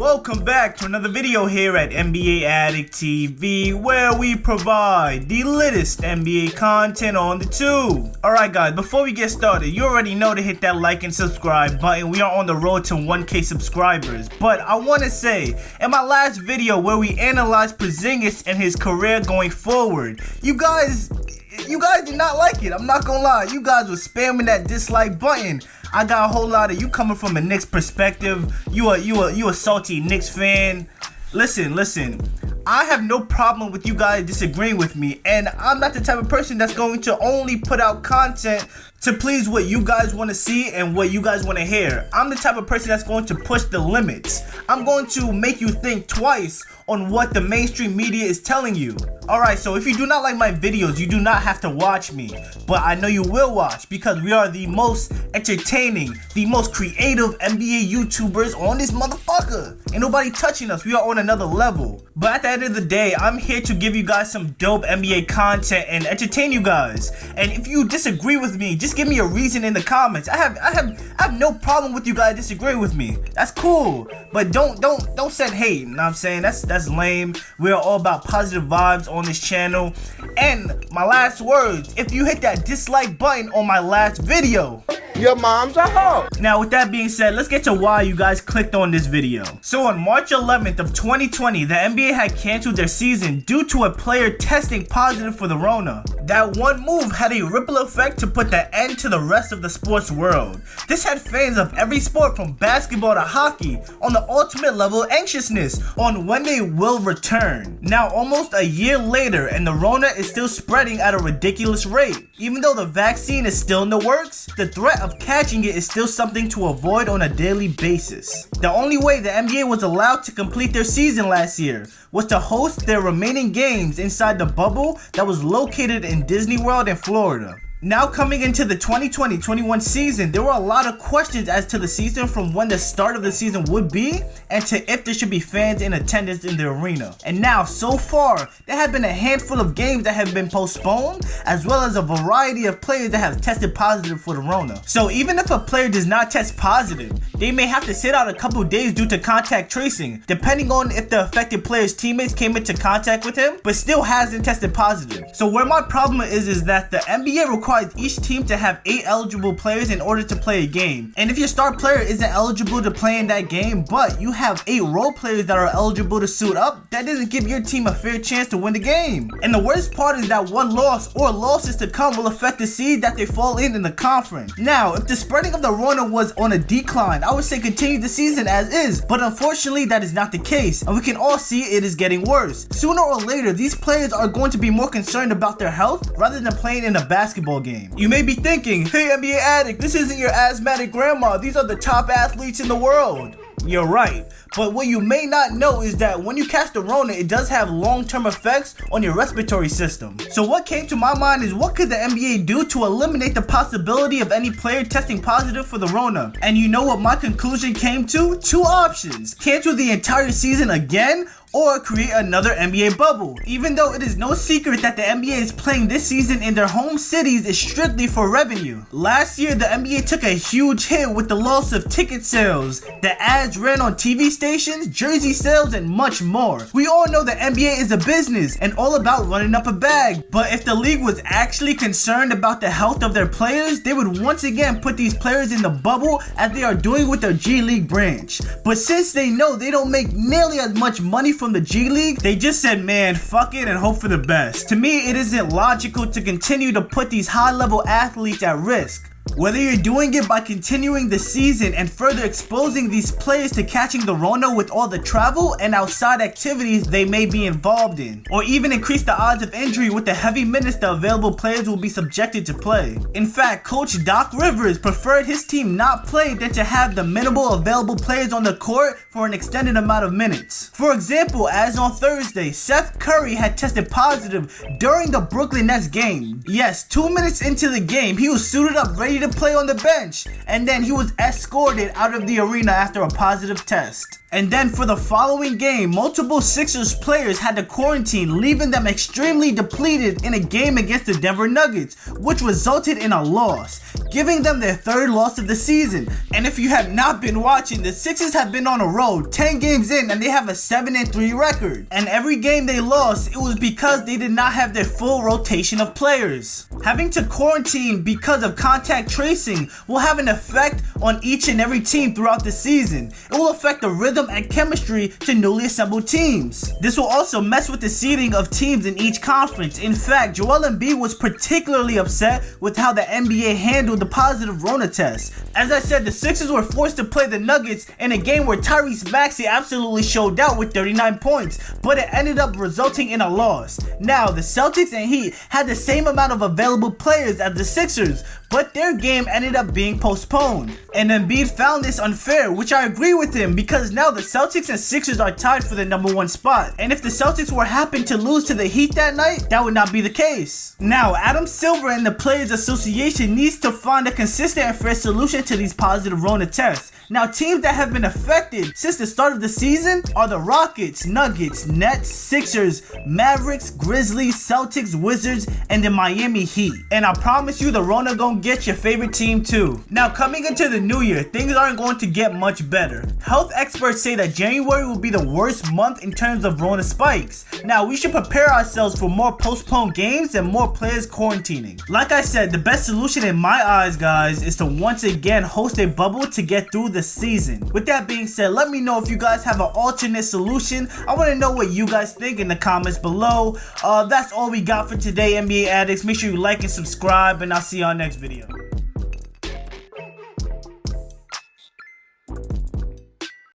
welcome back to another video here at NBA Addict TV, where we provide the latest NBA content on the tube. Alright guys, before we get started, you already know to hit that like and subscribe button. We are on the road to 1K subscribers. But I want to say, in my last video where we analyzed Porzingis and his career going forward, you guys did not like it. I'm not gonna lie, you guys were spamming that dislike button. I got a whole lot of you coming from a Knicks perspective. You a salty Knicks fan. Listen. I have no problem with you guys disagreeing with me, and I'm not the type of person that's going to only put out content to please what you guys want to see and what you guys want to hear. I'm the type of person that's going to push the limits. I'm going to make you think twice on what the mainstream media is telling you. Alright, so if you do not like my videos, you do not have to watch me. But I know you will watch, because we are the most entertaining, the most creative NBA YouTubers on this motherfucker. Ain't nobody touching us. We are on another level. But at the end of the day, I'm here to give you guys some dope NBA content and entertain you guys. And if you disagree with me, just give me a reason in the comments. I have no problem with you guys disagreeing with me. That's cool. But don't send hate. You know what I'm saying? That's lame. We're all about positive vibes on this channel. And my last words, if you hit that dislike button on my last video, your mom's a hoe. Now with that being said, let's get to why you guys clicked on this video. So on March 11th of 2020, the NBA had canceled their season due to a player testing positive for the Rona. That one move had a ripple effect to put the end to the rest of the sports world. This had fans of every sport from basketball to hockey on the ultimate level of anxiousness on when they will return. Now almost a year later, and the Rona is still spreading at a ridiculous rate. Even though the vaccine is still in the works, the threat of catching it is still something to avoid on a daily basis. The only way the NBA was allowed to complete their season last year was to host their remaining games inside the bubble that was located in Disney World in Florida. Now coming into the 2020-21 season, there were a lot of questions as to the season, from when the start of the season would be and to if there should be fans in attendance in the arena. And now, so far, there have been a handful of games that have been postponed, as well as a variety of players that have tested positive for the Rona. So even if a player does not test positive, they may have to sit out a couple days due to contact tracing, depending on if the affected player's teammates came into contact with him, but still hasn't tested positive. So where my problem is that the NBA requires each team to have 8 eligible players in order to play a game. And if your star player isn't eligible to play in that game, but you have 8 role players that are eligible to suit up, that doesn't give your team a fair chance to win the game. And the worst part is that one loss or losses to come will affect the seed that they fall in the conference. Now, if the spreading of the Rona was on a decline, I would say continue the season as is, but unfortunately that is not the case, and we can all see it is getting worse. Sooner or later, these players are going to be more concerned about their health rather than playing in a basketball game. You may be thinking, hey NBA Addict, this isn't your asthmatic grandma, these are the top athletes in the world. You're right, but what you may not know is that when you catch the Rona, it does have long-term effects on your respiratory system. So what came to my mind is, what could the NBA do to eliminate the possibility of any player testing positive for the Rona? And you know what my conclusion came to? 2 options: cancel the entire season again, or create another NBA bubble. Even though it is no secret that the NBA is playing this season in their home cities is strictly for revenue. Last year, the NBA took a huge hit with the loss of ticket sales. The ads ran on TV stations, jersey sales, and much more. We all know the NBA is a business and all about running up a bag. But if the league was actually concerned about the health of their players, they would once again put these players in the bubble as they are doing with their G League branch. But since they know they don't make nearly as much money from the G League, they just said, man, fuck it and hope for the best. To me, it isn't logical to continue to put these high-level athletes at risk. Whether you're doing it by continuing the season and further exposing these players to catching the Rona with all the travel and outside activities they may be involved in, or even increase the odds of injury with the heavy minutes the available players will be subjected to play. In fact, Coach Doc Rivers preferred his team not play than to have the minimal available players on the court for an extended amount of minutes. For example, as on Thursday, Seth Curry had tested positive during the Brooklyn Nets game. Yes, 2 minutes into the game, he was suited up ready ready to play on the bench, and then he was escorted out of the arena after a positive test. And then for the following game, multiple Sixers players had to quarantine, leaving them extremely depleted in a game against the Denver Nuggets, which resulted in a loss, giving them their third loss of the season. And if you have not been watching, the Sixers have been on a road 10 games in and they have a 7-3 record. And every game they lost, it was because they did not have their full rotation of players. Having to quarantine because of contact tracing will have an effect on each and every team throughout the season. It will affect the rhythm and chemistry to newly assembled teams. This will also mess with the seeding of teams in each conference. In fact, Joel Embiid was particularly upset with how the NBA handled the positive Rona test. As I said, the Sixers were forced to play the Nuggets in a game where Tyrese Maxey absolutely showed out with 39 points, but it ended up resulting in a loss. Now, the Celtics and Heat had the same amount of available players as the Sixers, but their game ended up being postponed. And Embiid found this unfair, which I agree with him, because now the Celtics and Sixers are tied for the #1 spot. And if the Celtics were happen to lose to the Heat that night, that would not be the case. Now, Adam Silver and the Players Association needs to find a consistent and fair solution to these positive Rona tests. Now, teams that have been affected since the start of the season are the Rockets, Nuggets, Nets, Sixers, Mavericks, Grizzlies, Celtics, Wizards, and the Miami Heat. And I promise you the Rona gonna get your favorite team too. Now, coming into the new year, things aren't going to get much better. Health experts say that January will be the worst month in terms of Rona spikes. Now, we should prepare ourselves for more postponed games and more players quarantining. Like I said, the best solution in my eyes, guys, is to once again host a bubble to get through the season. With that being said, let me know if you guys have an alternate solution. I want to know what you guys think in the comments below. That's all we got for today, NBA Addicts. Make sure you like and subscribe, and I'll see you on next video.